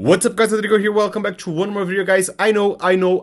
What's up guys, Rodrigo here, welcome back to one more video guys. I know,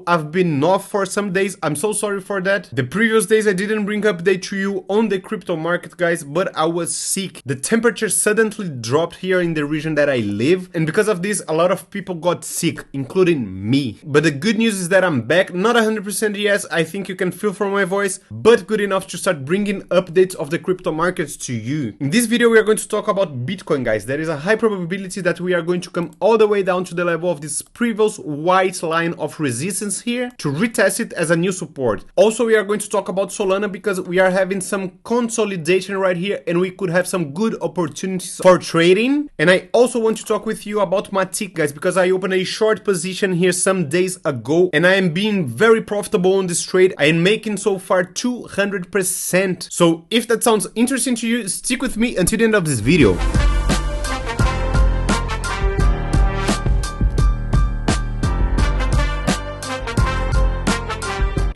I've been off for some days, I'm so sorry for that. The previous days I didn't bring update to you on the crypto market guys, but I was sick. The temperature suddenly dropped here in the region that I live, and because of this a lot of people got sick, including me. But the good news is that I'm back, not 100% yes, I think you can feel from my voice, but good enough to start bringing updates of the crypto markets to you. In this video we are going to talk about Bitcoin guys. There is a high probability that we are going to come all the way down to the level of this previous white line of resistance here to retest it as a new support. Also, we are going to talk about Solana because we are having some consolidation right here and we could have some good opportunities for trading. And I also want to talk with you about Matic guys, because I opened a short position here some days ago and I am being very profitable on this trade. I am making so far 200%. So if that sounds interesting to you, stick with me until the end of this video.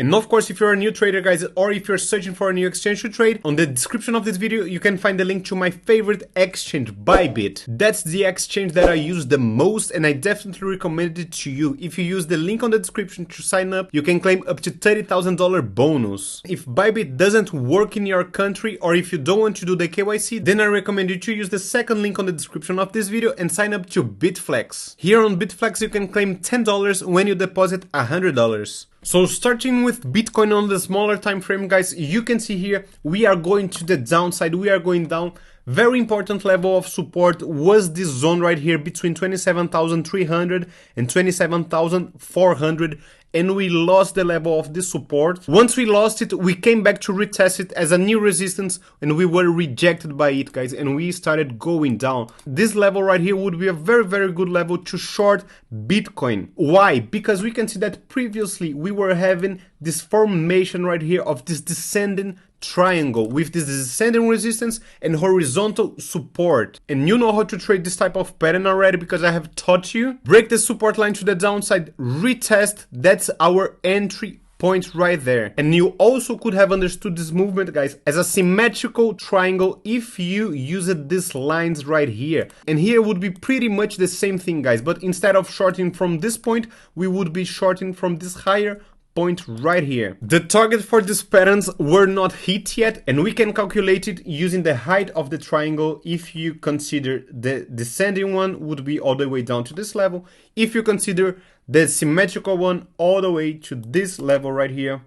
And of course, if you're a new trader guys, or if you're searching for a new exchange to trade, on the description of this video you can find the link to my favorite exchange, Bybit. That's the exchange that I use the most and I definitely recommend it to you. If you use the link on the description to sign up, you can claim up to $30,000 bonus. If Bybit doesn't work in your country, or if you don't want to do the KYC, then I recommend you to use the second link on the description of this video and sign up to Bitflex. Here on Bitflex you can claim $10 when you deposit $100. So starting with Bitcoin on the smaller time frame guys, you can see here we are going to the downside, we are going down. Very important level of support was this zone right here between 27,300 and 27,400, and we lost the level of this support. Once we lost it, we came back to retest it as a new resistance and we were rejected by it guys, and we started going down. This level right here would be a very good level to short Bitcoin. Why? Because we can see that previously we were having this formation right here of this descending triangle with this descending resistance and horizontal support, and you know how to trade this type of pattern already because I have taught you. Break the support line to the downside, retest, that's our entry point right there. And you also could have understood this movement guys as a symmetrical triangle if you used these lines right here, and here would be pretty much the same thing guys, but instead of shorting from this point we would be shorting from this higher point right here. The target for these patterns were not hit yet, and we can calculate it using the height of the triangle. If you consider the descending one would be all the way down to this level, if you consider the symmetrical one all the way to this level right here,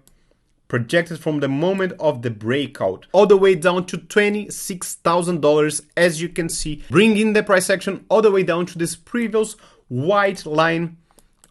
projected from the moment of the breakout all the way down to $26,000, as you can see, bringing the price action all the way down to this previous white line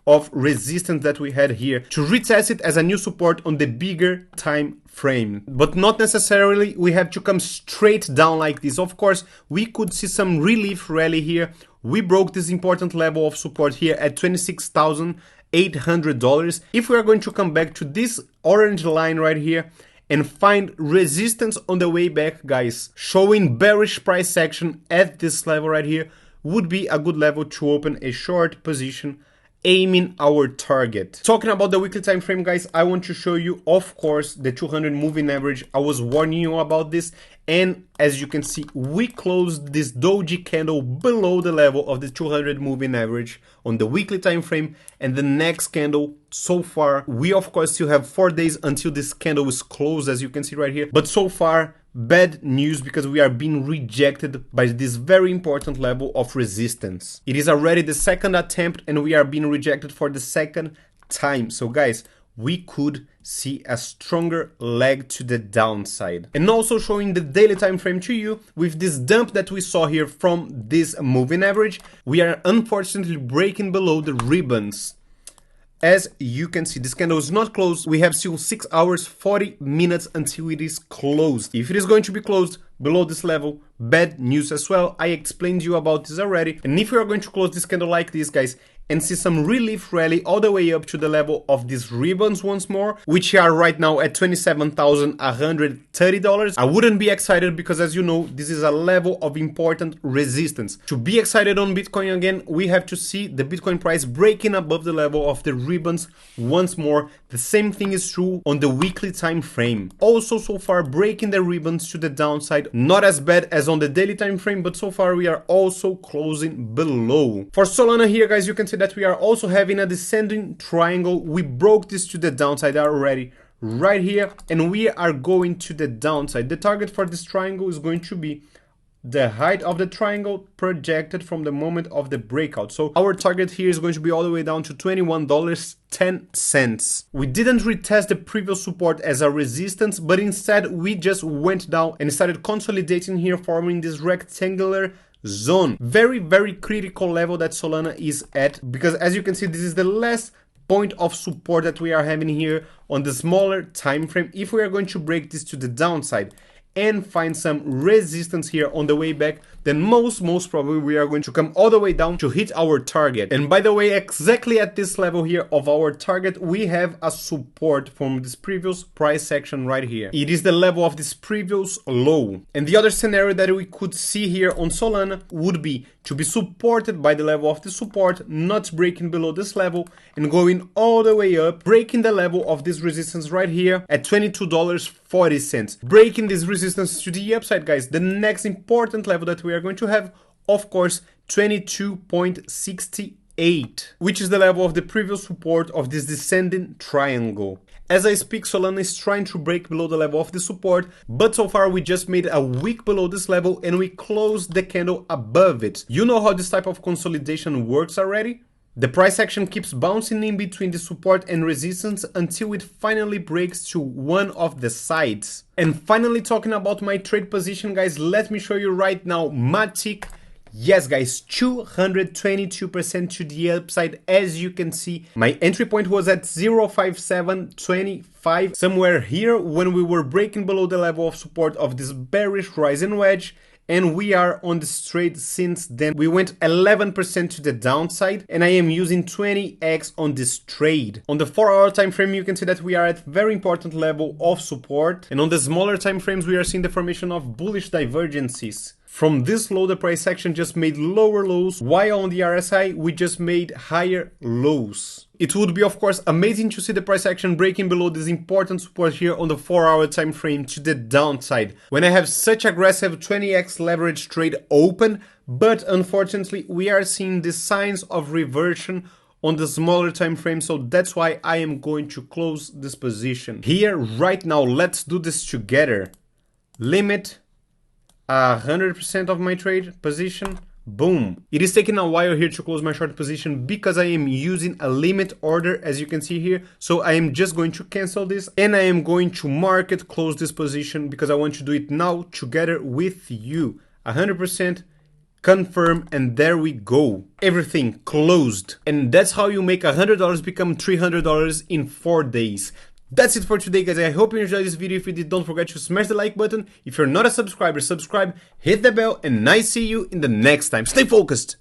of resistance that we had here to retest it as a new support on the bigger time frame. But not necessarily we have to come straight down like this. Of course, we could see some relief rally here. We broke this important level of support here at $26,800. If we are going to come back to this orange line right here and find resistance on the way back guys, showing bearish price action at this level right here, would be a good level to open a short position, aiming our target. Talking about the weekly time frame guys, I want to show you of course the 200 moving average. I was warning you about this, and as you can see we closed this doji candle below the level of the 200 moving average on the weekly time frame, and the next candle so far, we of course still have 4 days until this candle is closed, as you can see right here, but so far bad news because we are being rejected by this very important level of resistance. It is already the second attempt and we are being rejected for the second time. So guys, we could see a stronger leg to the downside. And also showing the daily time frame to you, with this dump that we saw here from this moving average, we are unfortunately breaking below the ribbons. As you can see, this candle is not closed. We have still 6 hours 40 minutes until it is closed. If it is going to be closed below this level, bad news as well. I explained you about this already. And if we are going to close this candle like this guys, and see some relief rally all the way up to the level of these ribbons once more, which are right now at $27,130. I wouldn't be excited because, as you know, this is a level of important resistance. To be excited on Bitcoin again, we have to see the Bitcoin price breaking above the level of the ribbons once more. The same thing is true on the weekly time frame. Also, so far breaking the ribbons to the downside, not as bad as on the daily time frame, but so far we are also closing below. For Solana here, guys, you can see that we are also having a descending triangle. We broke this to the downside already right here, and we are going to the downside. The target for this triangle is going to be the height of the triangle projected from the moment of the breakout. So our target here is going to be all the way down to $21.10. We didn't retest the previous support as a resistance, but instead we just went down and started consolidating here, forming this rectangular zone. Very, very critical level that Solana is at, because as you can see, this is the last point of support that we are having here on the smaller time frame. If we are going to break this to the downside and find some resistance here on the way back, then most probably we are going to come all the way down to hit our target. And by the way, exactly at this level here of our target, we have a support from this previous price action right here. It is the level of this previous low. And the other scenario that we could see here on Solana would be to be supported by the level of the support, not breaking below this level and going all the way up, breaking the level of this resistance right here at $22.40. Breaking this resistance to the upside, guys. The next important level that we are going to have, of course, 22.68, which is the level of the previous support of this descending triangle. As I speak, Solana is trying to break below the level of the support, but so far we just made a wick below this level and we closed the candle above it. You know how this type of consolidation works already? The price action keeps bouncing in between the support and resistance until it finally breaks to one of the sides. And finally, talking about my trade position, guys, let me show you right now Matic. Yes, guys, 222% to the upside. As you can see, my entry point was at 0.5725, somewhere here when we were breaking below the level of support of this bearish rising wedge. And we are on this trade since then. We went 11% to the downside, and I am using 20x on this trade. On the 4-hour time frame, you can see that we are at very important level of support, and on the smaller time frames, we are seeing the formation of bullish divergences. From this low, the price action just made lower lows, while on the RSI, we just made higher lows. It would be, of course, amazing to see the price action breaking below this important support here on the 4-hour time frame to the downside, when I have such aggressive 20x leverage trade open, but unfortunately, we are seeing the signs of reversion on the smaller time frame, so that's why I am going to close this position. Here, right now, let's do this together. Limit 100% of my trade position. Boom. It is taking a while here to close my short position because I am using a limit order, as you can see here. So I am just going to cancel this and I am going to market close this position because I want to do it now together with you. 100% confirm, and there we go. Everything closed. And that's how you make $100 become $300 in 4 days. That's it for today, guys. I hope you enjoyed this video. If you did, don't forget to smash the like button. If you're not a subscriber, subscribe, hit the bell, and I see you in the next time. Stay focused.